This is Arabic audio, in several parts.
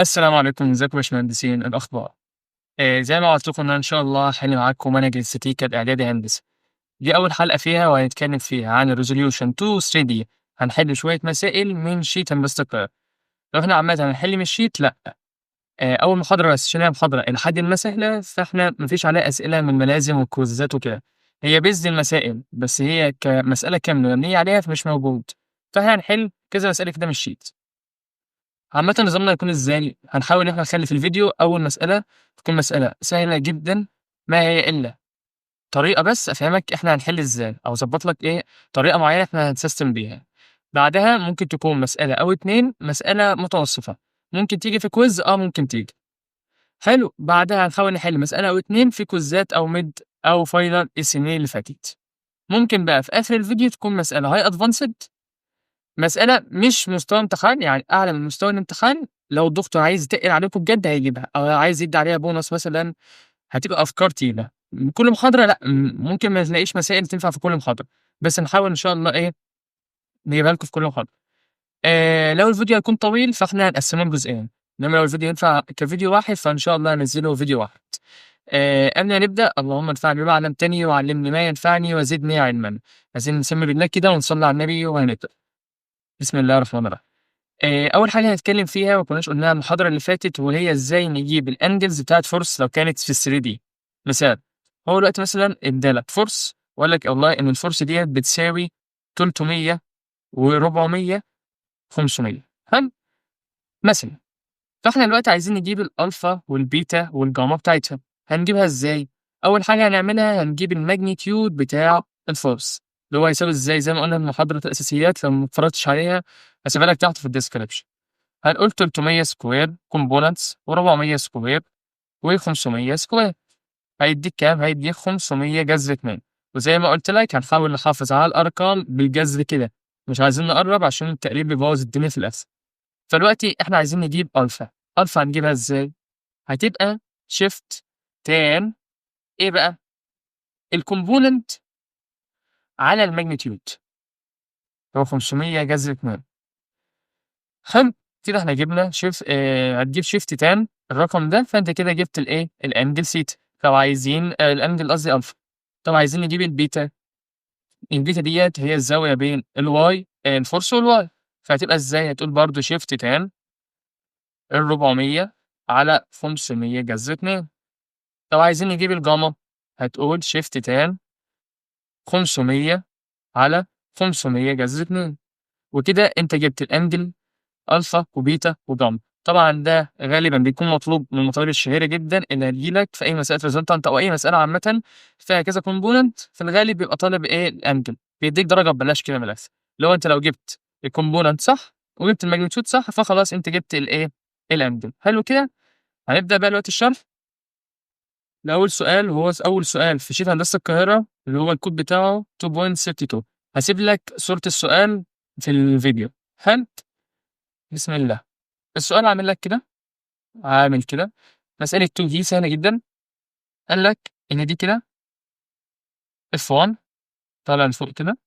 السلام عليكم، ازيكم يا باشمهندسين، إيه الأخبار؟ زي ما وعدتكم إن أنا إن شاء الله هاحل معاكم منهج الاستاتيكا الإعدادي هندسة. دي أول حلقة فيها وهنتكلم فيها عن الresolution 2 3D. هنحل شوية مسائل من شيت هندسة القاهرة. لو إحنا عامةً هنحل من الشيت لأ. أول محاضرة بس عشان هي محاضرة إلى حدٍ ما سهلة، فإحنا ما فيش عليها أسئلة من الملازم والكويزات وكده. هي based المسائل، بس هي كمسألة كاملة مبنية عليها فمش موجود. فإحنا هنحل كذا مسألة كده من الشيت. عامةً نظامنا هيكون إزاي، هنحاول إن إحنا نخلّي في الفيديو أول مسألة تكون مسألة سهلة جدًا، ما هي إلا طريقة بس أفهمك إحنا هنحل إزاي، أو أضبّط لك إيه، طريقة معيّنة إحنا هنسيستم بيها. بعدها ممكن تكون مسألة أو 2 مسألة متوسطة، ممكن تيجي في كويز ممكن تيجي. حلو، بعدها هنحاول نحل مسألة أو 2 في كويزات أو mid أو final السنين اللي فاتت. ممكن بقى في آخر الفيديو تكون مسألة high advanced، مسألة مش مستوى امتحان، يعني أعلى من مستوى الامتحان، لو الدكتور عايز يتقِّل عليكم بجد هيجيبها، أو عايز يدّي عليها bonus مثلًا، هتبقى أفكار تقيلة. كل محاضرة لأ، ممكن ما تلاقيش مسائل تنفع في كل محاضرة، بس نحاول إن شاء الله إيه، نجيبها لكم في كل محاضرة. لو الفيديو هيكون طويل فإحنا هنقسّمه لجزئين، إنما لو الفيديو ينفع كفيديو واحد فإن شاء الله هانزّله فيديو واحد. قبل ما نبدأ، اللهم انفعني بما علمتني وعلّمني ما ينفعني وزدني علمًا. عايزين نسمّي بالله كده ونصلّي على النبي وهنبدأ. بسم الله الرحمن الرحيم. أول حاجة هنتكلم فيها ما كناش قُلناها المحاضرة اللي فاتت، وهي إزاي نجيب الangles بتاعة فورس لو كانت في ال3D. مثال، هو دلوقتي مثلًا ادّى لك فورس وقال لك والله إن الفورس ديّة بتساوي 300 و400 500. حلو؟ مثلًا، فإحنا دلوقتي عايزين نجيب الألفا والبيتا والجاما بتاعتها. هنجيبها إزاي؟ أول حاجة هنعملها هنجيب الmagnitude بتاع الفورس، اللي هو هيساوي إزاي، زي ما قُلنا في محاضرة الأساسيات لو ما اتفرجتش عليها هاسيبها لك تحت في الdescription. هنقول 300 سكوير components و400 سكوير و500 سكوير، هيدّيك كام؟ هيدّيك 500 جذر 2. وزي ما قُلت لك هنحاول نحافظ على الأرقام بالجذر كده، مش عايزين نقرّب عشان التقريب بيبوّظ الدنيا في الآخر. فدلوقتي إحنا عايزين نجيب ألفا. ألفا هنجيبها إزاي؟ هتبقى shift tan إيه بقى؟ الcomponent على الmagnitude، اللي هو 500 جذر 2. حلو، كده إحنا جِبنا هتجيب shift tan الرقم ده، فأنت كده جِبت الإيه، الangle theta. لو عايزين الangle قصدي ألفا. طب عايزين نجيب البيتا. البيتا ديّة هي الزاوية بين الY الفورس والY، فهتبقى إزاي؟ هتقول برضه shift tan ال400 على 500 جذر 2. طب عايزين نجيب الجاما، هتقول shift tan 500 على 500 جذر 2. وكده أنت جِبت الangle ألفا وبيتا وجاما. طبعًا ده غالبًا بيكون مطلوب من المطالب الشهيرة جدًا اللي هتيجي لك في أي مسألة resultant أو أي مسألة عامةً فيها كذا component، في الغالب بيبقى طالب إيه الangle، بيدّيك درجة ببلاش كده من الآخر. اللي هو أنت لو جبت الcomponent صح وجبت الmagnitude صح فخلاص أنت جبت الإيه، الangle. حلو كده؟ هنبدأ بقى دلوقتي الشرح. لأول سؤال وهو أول سؤال في شيت هندسة القاهرة اللي هو الكود بتاعه 2.32. هاسيب لك صورة السؤال في الفيديو. حلو؟ بسم الله. السؤال عامل لك كده، عامل كده، مسألة 2 دي سهلة جدًا. قال لك إن دي كده F1 طالع لفوق كده،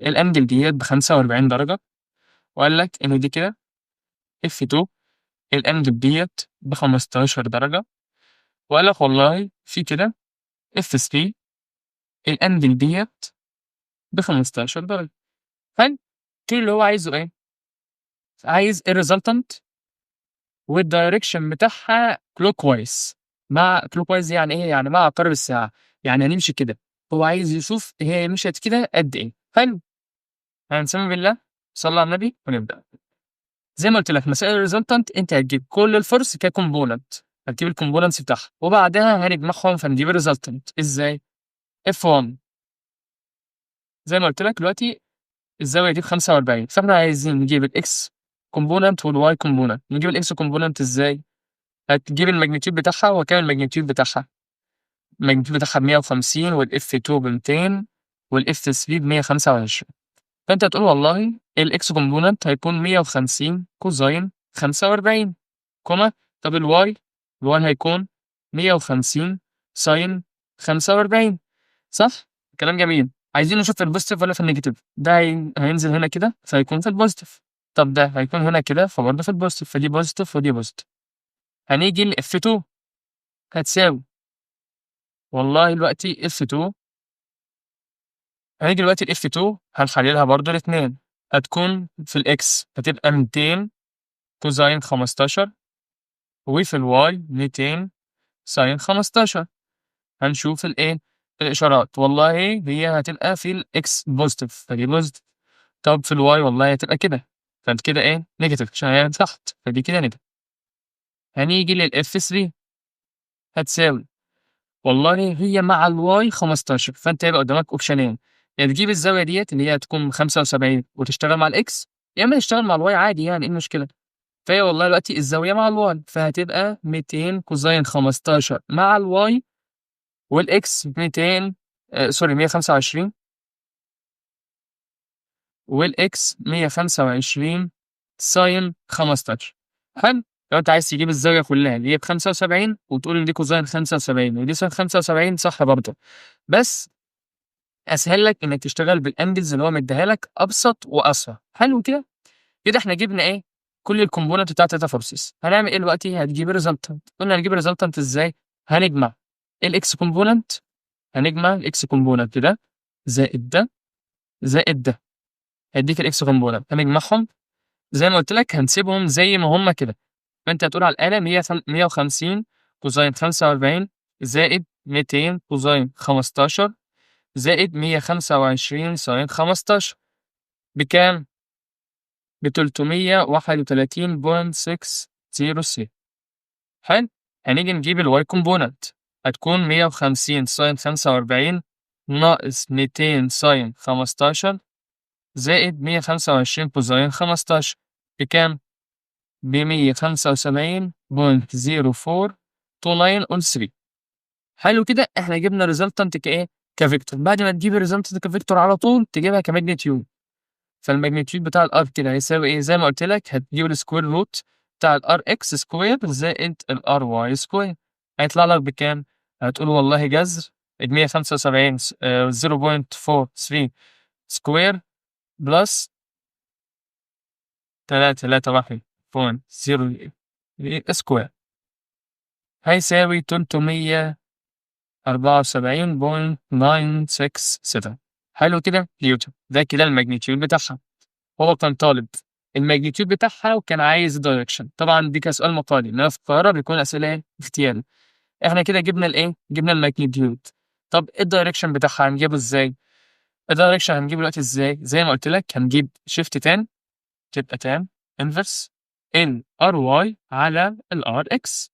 الangle ديّة ب45 درجة، وقال لك إن دي كده F2 الangle ديّة ب15 درجة، وقال لك والله في كده F3 الangle ديّة ب15 درجة. حلو، كل اللي هو عايزه إيه، عايز الresultant والdirection بتاعها clockwise. مع clockwise يعني إيه، يعني مع عقارب الساعة، يعني هنمشي كده. هو عايز يشوف هي مشيت كده قد إيه. حلو، هنسمي بالله، صلّى على النبي ونبدأ. زي ما قُلت لك مسائل الresultant أنت هتجيب كل الفرص كcomponent، هتجيب الcomponents بتاعها، وبعدها هنجمعهم فنجيب الresultant. إزاي؟ F1 زي ما قُلت لك دلوقتي الزاوية دي ب45، فإحنا عايزين نجيب الX component والY component. نجيب الX component إزاي؟ هتجيب الmagnitude بتاعها، هو كام الmagnitude بتاعها؟ الmagnitude بتاعها ب150 والF2 ب200 والF3 ب125. فأنت هتقول والله الX component هيكون 150 كوزين 45 كوما. طب الY هيكون 150 ساين 45. صح؟ كلام جميل. عايزين نشوف في الpositive والّا في الnegative. ده هينزل هنا كده فهيكون في الpositive. طب ده هيكون هنا كده فبرضه في البوزيتيف، فدي بوزيتيف ودي بوزيتيف. هنيجي لF2 هتساوي والله دلوقتي F2 هنيجي دلوقتي لF2 هنحللها برضه الاتنين، هتكون في الإكس هتبقى 200 كوزين 15، وفي الواي 200 ساين 15. هنشوف الإشارات، والله هي هتبقى في الإكس بوزيتيف فدي بوزيتيف، طب في الواي والله هتبقى كده، فأنت كده نيجاتيف عشان هي تحت فدي كده نيجاتيف. هنيجي للF3 هتساوي والله هي مع الواي 15، فأنت هيبقى قدامك أوبشنين، يا تجيب الزاوية ديّة اللي هي هتكون 75 وتشتغل مع الإكس، يا إما تشتغل مع الواي عادي يعني إيه المشكلة؟ فهي والله دلوقتي الزاوية مع الواي، فهتبقى 200 كوزين 15 مع الواي والإكس 200 سوري 125 والإكس 125 ساين 15. حلو؟ لو أنت عايز تجيب الزاوية كلها اللي هي ب75 وتقول إن دي كوزين 75 ودي ساين 75 صح برضه، بس أسهل لك إنك تشتغل بالأنجلز اللي هو مديها لك أبسط وأسرع. حلو كده؟ كده إحنا جبنا كل الكومبوننت بتاعة الداتا بروسيس. هنعمل إيه دلوقتي؟ هتجيب الresultant. قلنا هنجيب الresultant إزاي؟ هنجمع الX component، هنجمع الX component ده زائد ده زائد ده، هيديك الX component هنجمعهم زي ما قُلت لك هنسيبهم زي ما هم كده، فأنت هتقول على الآلة 150 كوزين 45 زائد 200 كوزين 15 زائد 125 ساين 15 بكام؟ ب331.603. حلو؟ هنيجي نجيب الY component هتكون 150 ساين 45 ناقص 200 ساين 15 زائد 125 كوزين 15 بكام؟ ب175.0429 on 3. حلو كده إحنا جبنا resultant كvector. بعد ما تجيب الresultant كvector على طول تجيبها كmagnitude. فالmagnitude بتاع الR كده هيساوي زي ما قُلت لك هتجيب الsquare root بتاع الRx square زائد الRy square هيطلع لك بكام؟ هتقول والله جذر ال175 0.43 square plus 331.0 square هيساوي 374.967. حلو كده نيوتن، ده كده الmagnitude بتاعها. هو كان طالب الmagnitude بتاعها وكان عايز الdirection، طبعًا دي كسؤال مقالي، إنما في القاهرة بيكون الأسئلة اختياري. إحنا كده جبنا جبنا الmagnitude. طب الdirection بتاعها هنجيبه إزاي؟ الdirection هنجيبه دلوقتي إزاي؟ زي ما قُلت لك هنجيب shift tan تبقى tan inverse الRy على الRx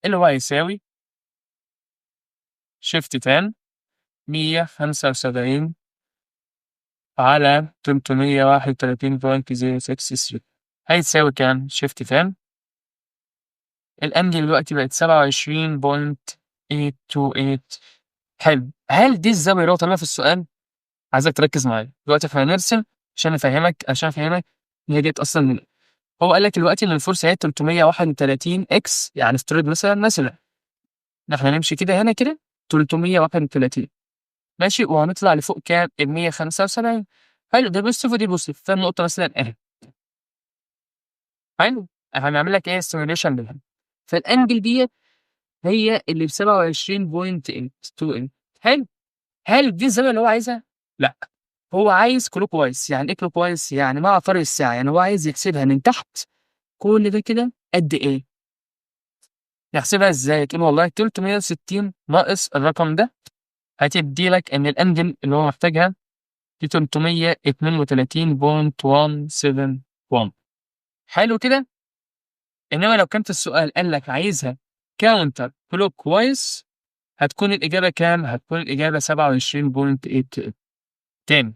اللي هو هيساوي shift tan 175 على 331.063 هيتساوي كام؟ shift tan الأنجل دلوقتي بقت 27.828. حلو، هل دي الزاوية اللي هو طالبها في السؤال؟ عايزك تركّز معايا، دلوقتي إحنا هنرسم عشان أفهمك هي ديّة أصلًا من إيه. هو قال لك دلوقتي إن الفرصة هي 331 إكس، يعني افترض مثلًا إن إحنا هنمشي كده هنا كده 331 ماشي، وهنطلع لفوق كام؟ ال175. حلو، ده positive ودي positive، فالنقطة مثلًا أهي. حلو، هنعمل لك simulation ليها، فالأنجل ديّة هي اللي ب27.828. حلو، هل دي الزاوية اللي هو عايزها؟ لأ، هو عايز clockwise. يعني إيه clockwise؟ يعني مع عقارب الساعة، يعني هو عايز يحسبها من تحت كل ده كده قد إيه؟ نحسبها إزاي؟ تقول والله 360 ناقص الرقم ده هتدّي لك إن الأنجل اللي هو محتاجها دي 332.171. حلو كده؟ إنما لو كان في السؤال قال لك عايزها counter clockwise هتكون الإجابة كام؟ هتكون الإجابة 27.8. تاني،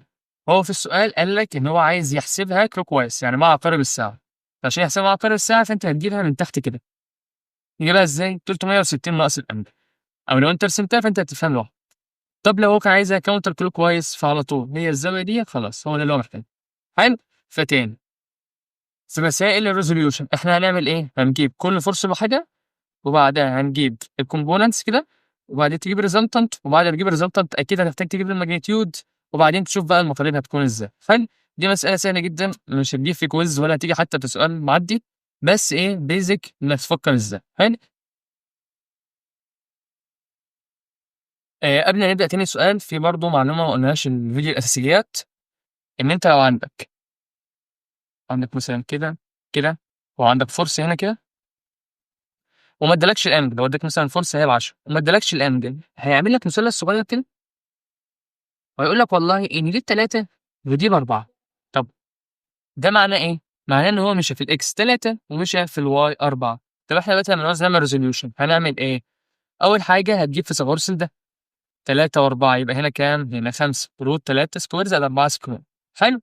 هو في السؤال قال لك إن هو عايز يحسبها clockwise يعني مع عقارب الساعة، فعشان يحسبها مع عقارب الساعة فأنت هتجيبها من تحت كده. تجيبها إزاي؟ 360 ناقص الأنجل، أو لو أنت رسمتها فأنت هتفهم لوحدك. طب لو هو كان عايزها counter clockwise فعلى طول هي الزاوية ديّة خلاص هو ده اللي هو محتاجه. حلو؟ فتاني في مسائل الresolution إحنا هنعمل هنجيب كل فرصة لوحدها وبعدها هنجيب الcomponents كده وبعدين تجيب الresultant وبعد ما تجيب الresultant أكيد هتحتاج تجيب الmagnitude وبعدين تشوف بقى المطالب هتكون إزاي. حلو؟ دي مسألة سهلة جدًا، مش هتجيب في كويز ولا هتيجي حتى في سؤال معدّي، بس إيه basic إنك تفكّر إزاي، حلو. قبل ما نبدأ تاني سؤال، في برضه معلومة ما قُلناهاش الفيديو الأساسيات، إن أنت لو عندك مثلًا كده، كده، وعندك فرصة هنا كده، وما ادّالكش الأنجل، لو ادّاك مثلًا فرصة هي ب10 وما ادّالكش الأنجل، هيعمل لك مثلث صغير كده وهيقول لك والله إن دي ب3 ودي ب4. طب ده معناه إيه؟ معناه إن هو مشى في الX 3 ومشى في الY 4. طب إحنا دلوقتي لمّا نعوز نعمل resolution هنعمل إيه؟ أول حاجة هتجيب فيثاغورس لده، 3 و4 يبقى هنا كام؟ هنا 5 root 3 square زائد 4 square. حلو.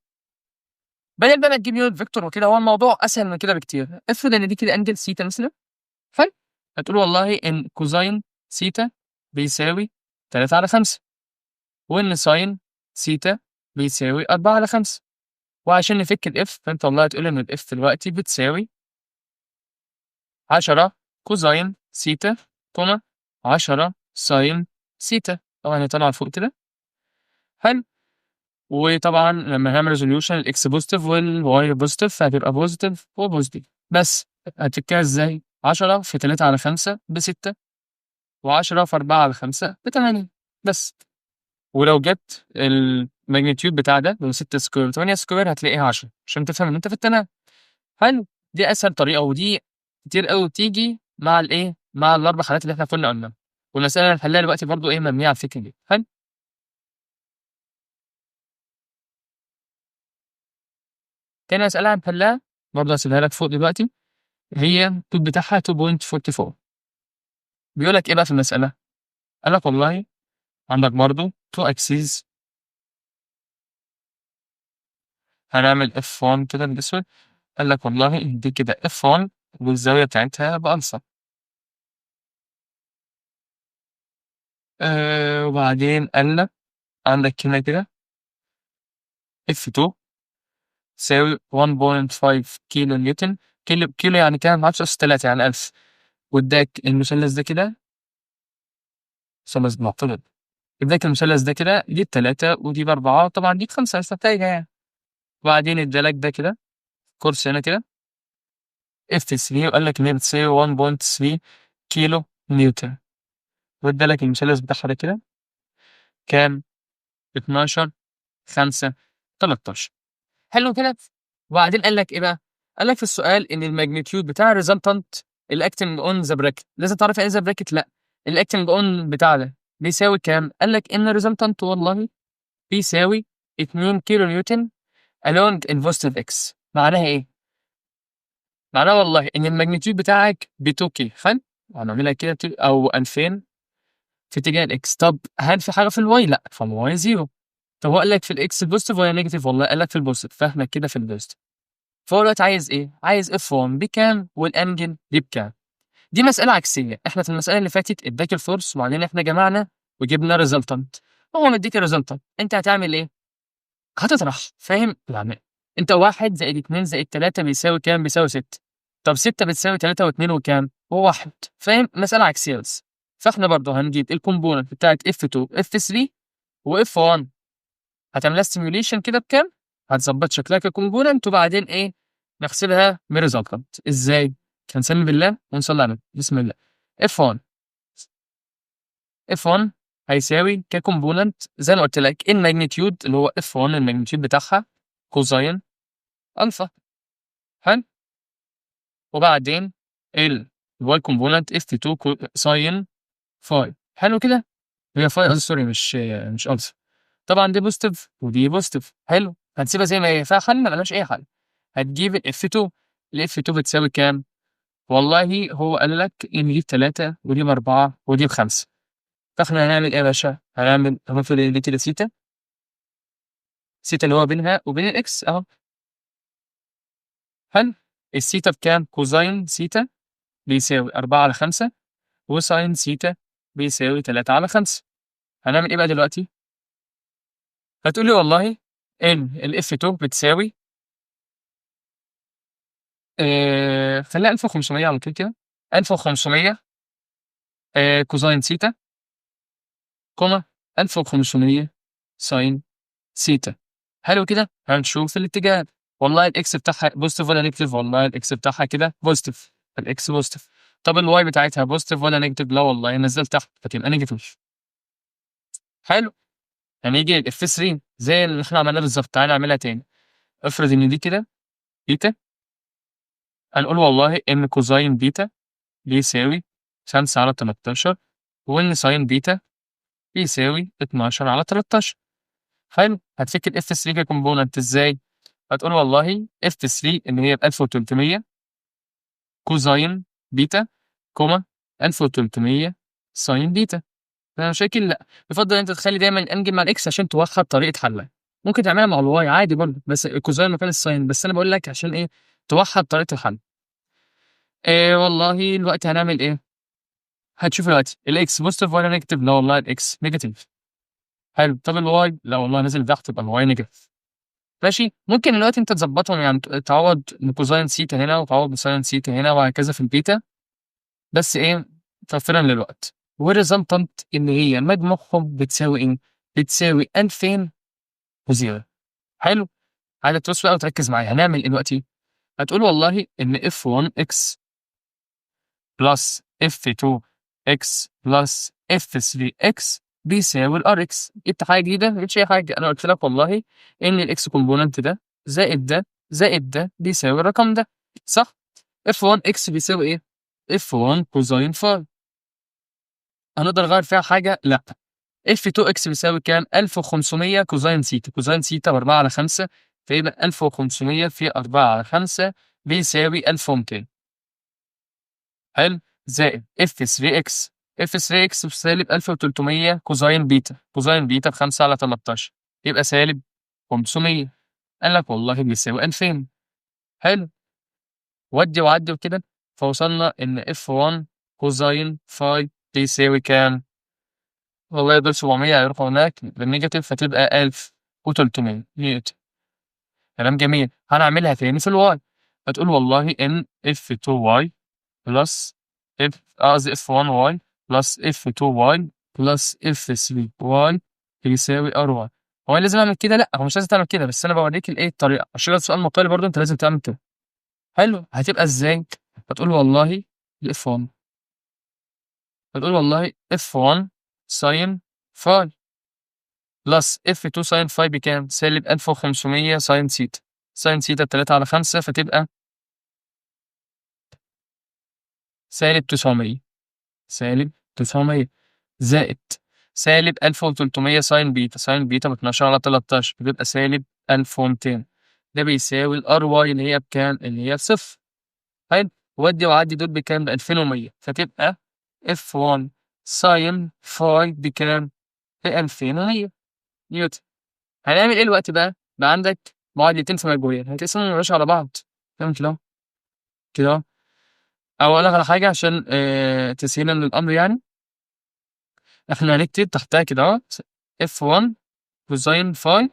بدل بقى ما تجيب unit vector وكده، هو الموضوع أسهل من كده بكتير. افرض إن دي كده angle θ مثلًا، حلو، هتقول والله إن cosine θ بيساوي 3/5 وإن sin θ بيساوي 4/5. وعشان نفك الF فأنت والله هتقول إن الF دلوقتي بتساوي 10 cosine θ، 10 sin θ. طبعًا هي طالعة لفوق كده، حلو. وطبعًا لمّا هنعمل resolution الX positive والY positive فهتبقى positive وpositive. بس هتفكها إزاي؟ 10 في 3/5 ب6 و10 في 4/5 ب8 بس. ولو جبت الmagnitude بتاع ده اللي هو 6 square و8 square هتلاقيها 10 عشان تفهم إن أنت في التناوب. حلو. دي أسهل طريقة، ودي كتير أوي بتيجي مع الإيه، مع ال4 حالات اللي إحنا كنا قُلناهم. والمسألة اللي هنحلها دلوقتي برضه إيه، مبنية على الفكرة دي. حلو. تاني مسألة هنحلها برضه هاسيبها لك فوق دلوقتي، هي الطول بتاعها 2.44. بيقول لك إيه بقى في المسألة؟ قال لك والله عندك برضه 2 axes، هنعمل F1 كده بالأسود. قال لك والله دي كده F1 والزاوية بتاعتها بألفا. وبعدين قال لك عندك هنا كده F2 تساوي 1.5 كيلو نيوتن. كيلو يعني كام؟ 10 أس 3 يعني 1000. واداك المثلث ده كده، مثلث معترض، اداك المثلث ده كده دي ب3 ودي ب4 طبعًا دي ب5 نستنتجها يعني. وبعدين ادى لك ده كده قرص هنا كده F3 وقال لك إن هي بتساوي 1.3 كيلو نيوتن. وادى لك المثلث بتاعها ده كده كام؟ 12، 5، 13. حلو كده. وبعدين قال لك إيه بقى؟ قال لك في السؤال إن الmagnitude بتاع الresultant الacting on the bracket. لازم تعرف يعني إيه the bracket؟ لأ، الacting on بتاع ده بيساوي كام؟ قال لك إن الresultant والله بيساوي 2 كيلو نيوتن along الpositive x. معناها إيه؟ معناها والله إن الmagnitude بتاعك ب2K. حلو؟ هنعملها كده أو 2000 في اتجاه الx. طب هل في حاجة في الy؟ لأ، فالy 0. طب هو قال لك في الx positive والّا negative؟ والله قال لك في الpositive، فإحنا كده في الpositive. فهو دلوقتي عايز إيه؟ عايز F1 بكام والأنجل دي بكام. دي مسألة عكسية. إحنا في المسألة اللي فاتت اداك الفورس وبعدين إحنا جمعنا وجبنا resultant. هو مديك الresultant، أنت هتعمل إيه؟ هتطرح، فاهم؟ يعني أنت 1 زائد 2 زائد 3 بيساوي كام؟ بيساوي 6. طب 6 بتساوي 3 و2 وكام؟ و1. فاهم؟ مسألة عكسية بس. فإحنا برضه هنجيب الcomponent بتاعة F2 F3 وF1 هتعمل لها stimulation كده بكام؟ هتضبّط شكلها كcomponent وبعدين إيه، نحسبها بresultant. إزاي؟ هنسمي بالله ونصلّي على النبي. بسم الله. F1 F1 هيساوي كcomponent زي ما قُلت لك الmagnitude اللي هو F1 الmagnitude بتاعها cosine ألفا. حلو. وبعدين الy component F2 sin phi. حلو كده؟ هي phi قصدي sorry مش ألفا. طبعًا دي positive ودي positive. حلو. هنسيبها زي ما هي، فيها حل؟ ما لهاش أي حل. هتجيب الF2. الF2 بتساوي كام؟ والله هو قال لك إن دي ب3 ودي ب4 ودي ب5. فإحنا هنعمل إيه يا باشا؟ هنفرض إن دي كده θ، θ اللي هو بينها وبين الX أهو. حلو. الθ بكام؟ cosine θ بيساوي 4/5 وsin θ بيساوي 3/5. هنعمل إيه بقى دلوقتي؟ هتقول لي والله إن الF2 بتساوي خلّيها 1500 على طول كده. 1500 cosine θ، 1500 sin θ. حلو كده، هنشوف الاتجاه، والله الإكس بتاعها positive والّا negative، والله الإكس بتاعها كده positive، فالإكس positive. طب الواي بتاعتها positive والّا negative؟ لا والله نزّلت تحت، فتبقى negative. حلو، هنيجي للF3 زي اللي إحنا عملناه بالضبط، تعالَ نعملها تاني. افرض إن دي كده تيتا، هنقول والله إن كوزين بيتا بيساوي 5/13، وإن ساين بيتا بيساوي 12/13. حلو، هتفك الF3 كcomponent إزاي؟ هتقول والله F3 اللي هي ب1300 كوزين بيتا، (1300 ساين بيتا). فيها مشاكل؟ لأ، يُفضّل إن أنت تخلّي دايمًا الأنجل مع الإكس عشان توحّد طريقة حلّها، ممكن تعملها مع الواي عادي برضه، بس الكوزين مكان الساين، بس أنا باقول لك عشان إيه، توحّد طريقة الحل. والله دلوقتي هنعمل إيه، هتشوف دلوقتي الإكس positive والّا negative؟ لا والله الإكس negative. حلو، طَب الواي؟ لا والله نازل تحت، يبقى الواي negative. ماشي، ممكن دلوقتي أنت تضبّطهم، يعني تعوّض بكوزين سيتا هنا وتعوّض بساين سيتا هنا وهكذا في البيتا، بس إيه، توفيرًا للوقت. والresultant إن هي مجموعهم بتساوي إيه، بتساوي 2000 و0. حلو، عايزك تبُص بقى وتركّز معايا، هنعمل إيه دلوقتي؟ هتقول والله إن F1x plus F2x plus F3x بيساوي الRx. جِبت حاجة جديدة؟ ما جِبتش أي حاجة، أنا قُلت لك والله إن الX component ده زائد ده زائد ده بيساوي الرقم ده، صح؟ F1x بيساوي إيه؟ F1 cosine phi. هنقدر نغيّر فيها حاجة؟ لأ. F2x بيساوي كام؟ 1500 كوزين سيتا، كوزين سيتا ب4/5، فيبقى 1500 في 4/5 بيساوي 1200. حلو، زائد F3x، F3x بسالب 1300 كوزين بيتا، كوزين بيتا ب5/13، يبقى سالب 500. قال لك والله بيساوي 2000. حلو، ودّي وعدّي وكده، فوصلنا إن F1 كوزين phi بيساوي كام؟ والله دول 700 هيروحوا هناك بالنيجاتيف، فتبقى 1300 نيوتن. كلام جميل، هنعملها تاني في الواي، هتقول والله إن F2y plus قصدي F1y plus F2y plus F3y بيساوي R1. هو أنا لازم أعمل كده؟ لأ، هو مش لازم تعمل كده، بس أنا باوريك الإيه، الطريقة، عشان لو سؤال مقالي برضه أنت لازم تعمل كده. حلو، هتبقى إزاي؟ هتقول والله الF1، هتقول والله F1 sin phi plus F2 sin phi بكام؟ سالب 1500 sin ثيتا، sin ثيتا ب3/5، فتبقى سالب 900، سالب 900 زائد سالب 1300 sin بيتا، sin بيتا ب12/13، بتبقى سالب 1200. ده بيساوي الRy اللي هي بكام؟ اللي هي ب0. حلو، ودّي وعدّي دول بكام؟ ب2100، فتبقى F1 sin phi بكام؟ ب2100 نيوتن. هنعمل إيه دلوقتي بقى؟ بقى عندك معادلتين في مجهولين، هتقسمهم يا باشا على بعض، فاهم كده أهو، كده أهو. أو أقول لك على حاجة عشان تسهيلًا للأمر يعني، إحنا هنكتب تحتها كده أهو F1 كوزين phi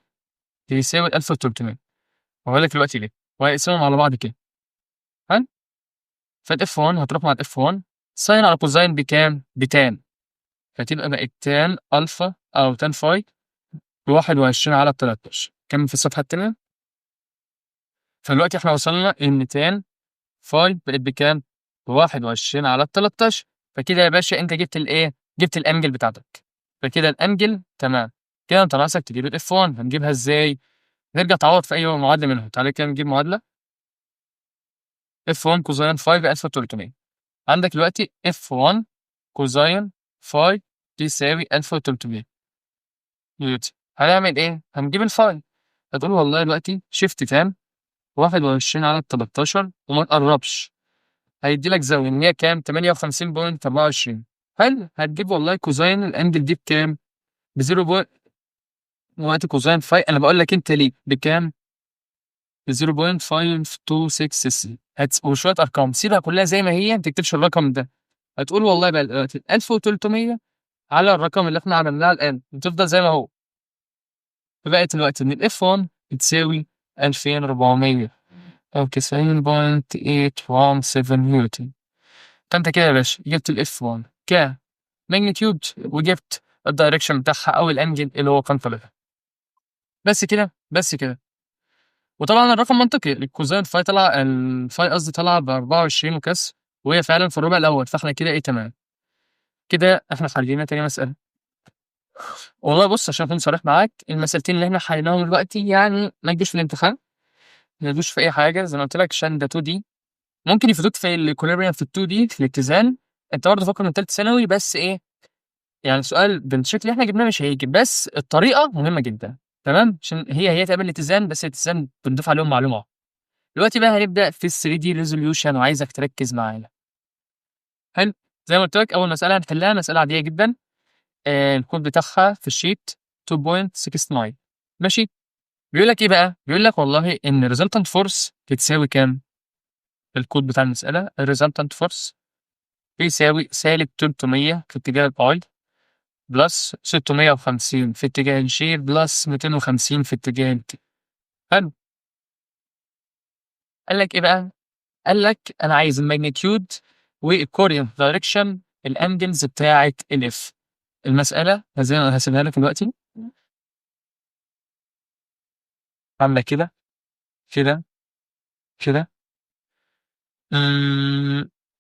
بيساوي 1300، وهاقول لك دلوقتي ليه، وهنقسمهم على بعض كده. حلو، فالF1 هتروح مع الF1، ساين على كوزين بكام؟ بtan، فتبقى بقت tan ألفا أو tan phi ب21/13. كمّل في الصفحة التانية. فدلوقتي إحنا وصلنا إن tan phi بقت بكام؟ ب21/13، فكده يا باشا أنت جِبت الإيه، جِبت الأنجل بتاعتك، فكده الأنجل تمام، كده أنت ناقصك تجيب الF1. هنجيبها إزاي؟ نرجع تعوّض في أي معادلة منهم، تعالَ كده نجيب معادلة. F1 كوزين phi ب1300، عندك دلوقتي F1 كوزين phi بيساوي 1300 نيوتن. هنعمل إيه؟ هنجيب الphi، هتقول والله دلوقتي shift tan 21/13 وما تقرّبش، هيدّي لك زاوية إن هي كام؟ 58.24. حلو، هتجيب والله كوزين الأنجل دي بكام؟ ب0 دلوقتي كوزين phi أنا باقول لك أنت ليه، بكام؟ ب0.5266. وشوية أرقام، سيبها كلّها زي ما هي، ما تكتبش الرقم ده، هتقول والله بقى دلوقتي 1300 على الرقم اللي إحنا عملناه الآن، وتفضل زي ما هو، فبقت دلوقتي إن الF1 بتساوي 2400 أو 90.817 نيوتن. فأنت كده يا باشا جِبت الF1 كmagnitude وجِبت الdirection بتاعها أو الأنجل اللي هو كان طالبها. بس كده، بس كده. وطبعًا الرقم منطقي، الكوزين فاي طلع الفاي قصدي طالعة ب24 وكسر، وهي فعلًا في الربع الأول، فإحنا كده إيه تمام. كده إحنا حلينا تاني مسألة. والله بُص عشان أكون صريح معاك، المسألتين اللي إحنا حليناهم دلوقتي يعني ما يجوش في الامتحان، ما يجوش في أي حاجة زي ما قُلت لك عشان ده 2D. ممكن يفيدوك في الequilibrium في ال2D في الاتزان. أنت برضه فاكره من تالتة ثانوي، بس إيه، يعني سؤال بالشكل اللي إحنا جبناه مش هييجي، بس الطريقة مهمة جدًا، تمام، عشان هي تقريبًا الاتزان، بس الاتزان بنضيف عليهم معلومة. دلوقتي بقى هنبدأ في ال3D resolution وعايزك تركّز معايا. حلو، زي ما قُلت لك أول مسألة هنحلها مسألة عادية جدًا، الكود بتاعها في الsheet 2.69 ماشي. بيقول لك إيه بقى، بيقول لك والله إن resultant force بتساوي كام؟ الكود بتاع المسألة الresultant force بيساوي -300 في اتجاه الI plus 650 في اتجاه الJ plus 250 في اتجاه الT. حلو، قال لك إيه بقى، قال لك أنا عايز الmagnitude والcoordinate direction الangles بتاعة الF. المسألة هاسيبها لك دلوقتي، عاملة كده، كده، كده،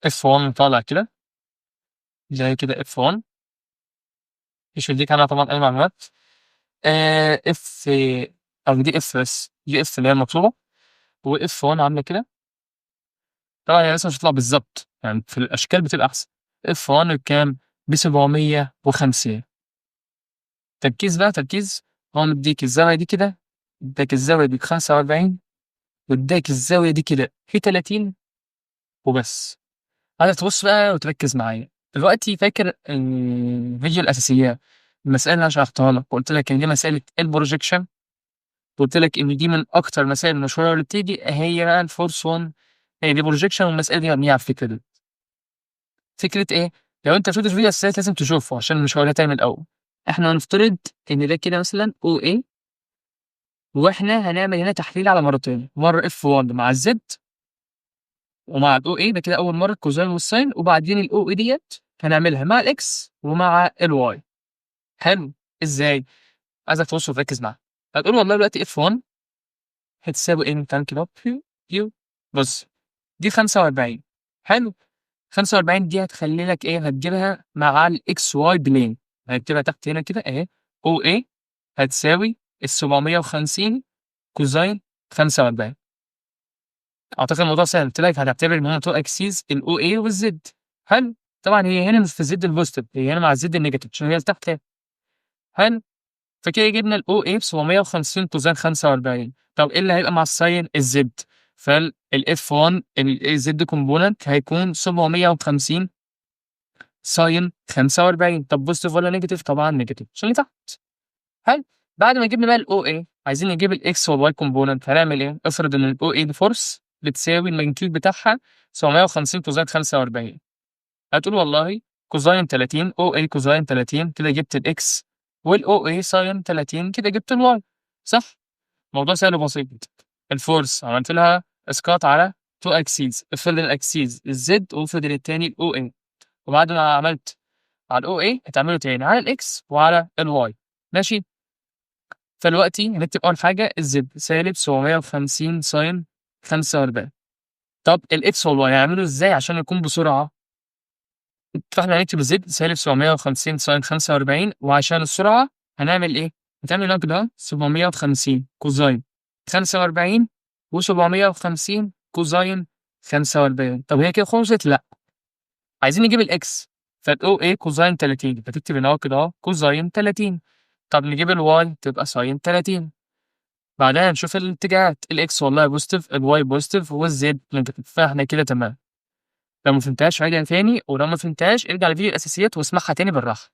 F1 طالع كده، زي كده F1 مش هيدّيك عنها طبعًا أي معلومات. F أو دي F بس، دي F اللي هي المطلوبة، وF1 عاملة كده. طبعًا هي لسه مش هتطلع بالضبط، يعني في الأشكال بتبقى أحسن. F1 بكام؟ ب750. تركيز بقى تركيز، هو مدّيك الزاوية دي كده، ادّاك الزاوية دي ب45 وادّاك الزاوية دي كده ب30 وبس. عايزك تبُص بقى وتركّز معايا. دلوقتي فاكر فيديو الأساسيات، المسألة اللي أنا شرحتها لك وقُلت لك إن دي مسألة الprojection، وقُلت لك إن دي من أكتر المسائل المشهورة اللي بتيجي، هي بقى الforce 1 هي دي projection، والمسألة دي مبنية على الفكرة دي. فكرة إيه؟ لو أنت ما شُفتش فيديو الأساسيات لازم تشوفه عشان مش هاقولها تاني من الأول. إحنا هنفترض إن ده كده مثلًا OA، وإحنا هنعمل هنا تحليل على مرتين، مرّة F1 مع الZ ومع الOA، ده كده أول مرّة الcosine والsine، وبعدين الOA ديّة هنعملها مع الX ومع الY. حلو، إزاي؟ عايزك تبُص وتركّز معايا. هتقول والله دلوقتي F1 هتساوي إيه، تعالَ كده بُص، دي 45. حلو، 45 دي هتخلّي لك إيه، هتجيبها مع الXY plane، هنكتبها تحت هنا كده أهي، OA هتساوي ال750 كوزين 45. أعتقد الموضوع سهل، قُلت لك هنعتبر إن هُم two axes الOA والZ. حلو، طبعًا هي هنا مش في الZ الpositive، هي هنا مع الZ الnegative عشان هي لتحت أهي. حلو، فكده جبنا الOA ب750 كوزين 45. طب إيه اللي هيبقى مع الsine؟ الZ، الF1 الZ component هيكون 750 sin 45. طب positive والّا negative؟ طبعًا negative عشان اللي تحت. حلو، بعد ما جبنا بقى الOA عايزين نجيب الX والY component، هنعمل إيه؟ افرض إن الOA دي force بتساوي الmagnitude بتاعها 750 كوزين 45. هتقول والله كوزين 30 OA كوزين 30 كده جبت الX، والOA sin 30 كده جبت الY. صح؟ الموضوع سهل وبسيط. الforce عملت لها إسقاط على two axes، افرض الaxes الZ وافرض التاني الOA، وبعد ما عملت على الOA هتعمله تاني على الX وعلى الY. ماشي؟ فدلوقتي هنكتب أول حاجة الZ -750 sin 45. طب الX والY هنعمله إزاي عشان يكون بسرعة؟ فإحنا هنكتب الZ -750 sin 45، وعشان السرعة هنعمل إيه؟ هتعمل نقلة 750 كوزين 45 و750 كوزين 45. طب هي كده خلصت؟ لأ، عايزين نجيب الX، فالOA كوزين 30، فتكتب هنا أهو كده أهو كوزين 30. طب نجيب الY تبقى sin 30. بعدها نشوف الاتجاهات، الX والله positive، الY positive والZ negative، فإحنا كده تمام. لو ما فهمتهاش عيدها تاني، ولو ما فهمتهاش ارجع لفيديو الأساسيات واسمعها تاني بالراحة.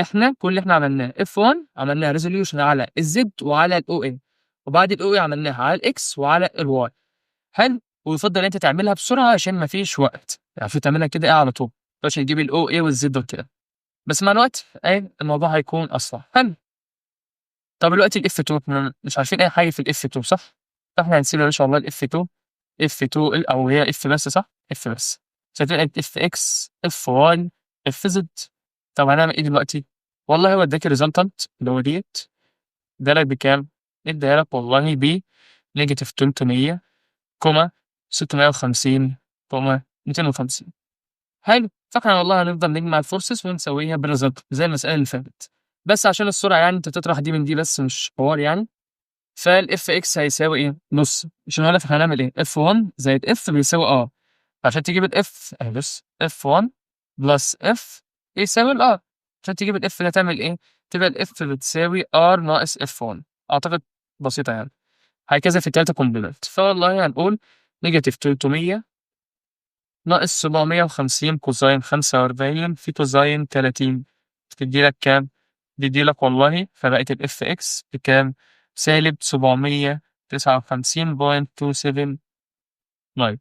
إحنا كل اللي إحنا عملناه F1 عملناها resolution على الZ وعلى الOA، وبعد الOA عملناها على الX وعلى الY. حلو، ويُفضّل إن أنت تعملها بسرعة عشان ما فيش وقت، يعني المفروض تعملها كده إيه على طول، ما تقعدش تجيب الOA والZ وكده، بس مع الوقت الموضوع هيكون أسرع. حلو، طب دلوقتي الF2 إحنا مش عارفين أي حاجة في الF2 صح؟ فإحنا هنسيب يا باشا والله الF2، F2 أو هي F بس صح؟ F بس. شايفين FX، FY، FZ. طب هنعمل إيه دلوقتي؟ والله هو اداك الresultant اللي هو ديّة، ادّاها لك بكام؟ ادّاها لك والله -300، 650، 250. حلو، فإحنا والله هنفضل نجمع الforces ونسويها بالresult زي المسألة اللي فاتت، بس عشان السرعة يعني أنت تطرح دي من دي بس مش حوار يعني. فالfx هيساوي إيه؟ نُص، مش هنقول لك إحنا هنعمل إيه F1 زائد F بيساوي R، عشان تجيب الF أهي بُص F1 plus F يساوي الR، عشان تجيب الF ده تعمل إيه؟ تبقى الF بتساوي R ناقص F1، أعتقد بسيطة يعني. هكذا في ال3 component، فوالله هنقول -300 ناقص 750 كوزين 45 في كوزين 30 تدّي لك كام؟ تدّي لك والله فبقت الFX بكام؟ -759.279.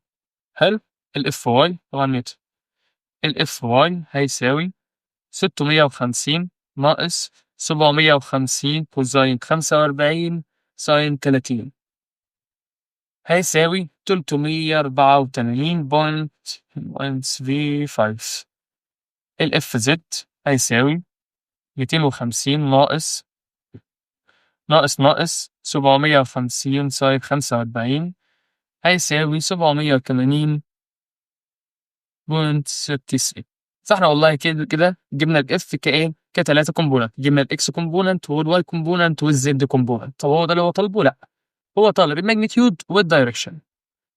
حلو، الFY طبعًا نيوتن، الFY هيساوي 650 ناقص 750 كوزين 45 ساين 30 هيساوي 384.135. الFZ هيساوي 250 ناقص 750 ساين 45 هيساوي 780.66. فإحنا والله كده جبنا الF كإيه؟ ك3 component، جبنا الX component والY component والZ component. طب هو ده اللي هو طالبه؟ لأ، هو طالب الmagnitude والdirection.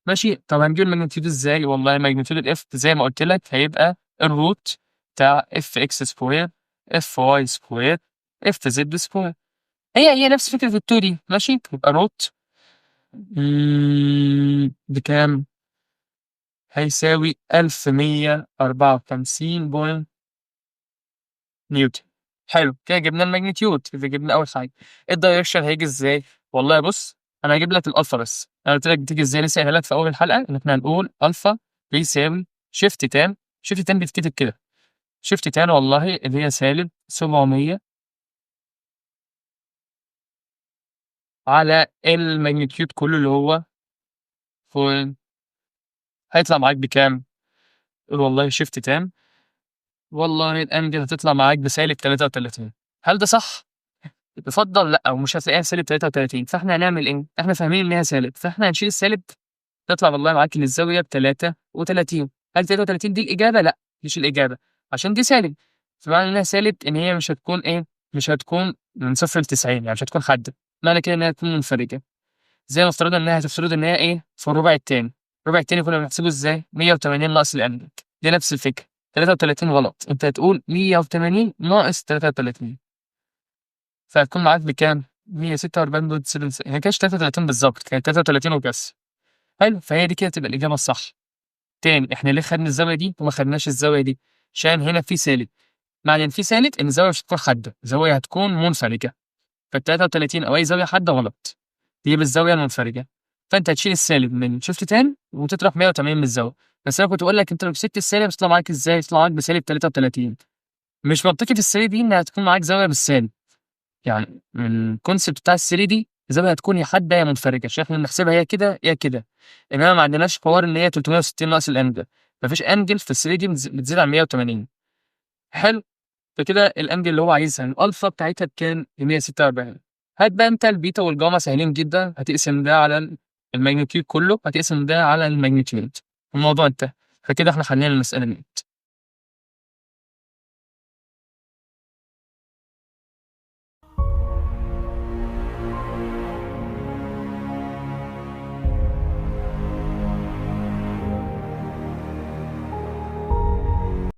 ماشي، طب هنجيب الmagnitude إزاي؟ والله magnitude الF زي ما قُلت لك هيبقى الroot بتاع fx square fy square fz square، هي نفس فكرة ال2D. ماشي، يبقى root بكام؟ هيساوي 1154 نيوتن. حلو، كده جبنا الmagnitude، كده جبنا أول حاجة. الdirection هييجي إزاي؟ والله بُص، أنا هاجيب لك الألفا بس، أنا قُلت لك بتيجي إزاي لسه قايلها لك في أول الحلقة، إن إحنا هنقول ألفا بيساوي shift tan، shift tan بتتكتب كده، shift tan والله اللي هي -700 على الmagnitude كله اللي هو هيطلع معاك بكام؟ قُل والله shift tan والله الangle هتطلع معاك -33. هل ده صح؟ يُفضّل لأ، ومش هتلاقيها -33، فإحنا هنعمل إيه؟ إحنا فاهمين إن هي سالب، فإحنا هنشيل السالب تطلع والله معاك إن الزاوية ب33. هل 33 دي الإجابة؟ لأ، مش الإجابة، عشان دي سالب، فمعنى إنها سالب إن هي مش هتكون إيه؟ مش هتكون من 0 ل90، يعني مش هتكون حادة، معنى كده إنها هتكون منفرجة. زي ما افترضنا إنها هتفترض إن هي إيه؟ في الربع التاني، الربع التاني كنا بنحسبه إزاي؟ 180 ناقص الangle، دي نفس الفكرة. 33 غلط، أنت هتقول 180 ناقص 33، فهتكون معاك بكام؟ 146.77. هي كانتش 33 بالضبط، كانت 33 وكسر. حلو، فهي دي كده تبقى الإجابة الصح. تاني، إحنا ليه خدنا الزاوية دي وما خدناش الزاوية دي؟ عشان هنا في سالب، معنى إن في سالب إن الزاوية مش هتكون حادة، الزاوية هتكون منفرجة، فال33 أو أي زاوية حادة غلط، دي بالزاوية المنفرجة. فأنت هتشيل السالب من شُفت تاني وتطرح 180 من الزاوية، بس أنا كنت باقول لك أنت لو شِلت السالب هتطلع معاك إزاي؟ هتطلع معاك -33. مش منطقة السالب دي إنها تكون معاك زاوية بالسالب، يعني الconcept بتاع ال3 دي الزاوية هتكون يا حادة يا منفرجة، عشان إحنا بنحسبها يا كده يا كده، إنما ما عندناش حوار إن هي 360 ناقص الangle، ما فيش angle في ال3 دي بتزيد عن 180. حلو، فكده الangle اللي هو عايزها الألفا بتاعتها بكام؟ ب146. هات بقى أنت البيتا والجاما سهلين جدًا، هتقسم ده على الmagnitude كله، هتقسم ده على الmagnitude، الموضوع انتهى، فكده إحنا حلينا المسألة ديّة.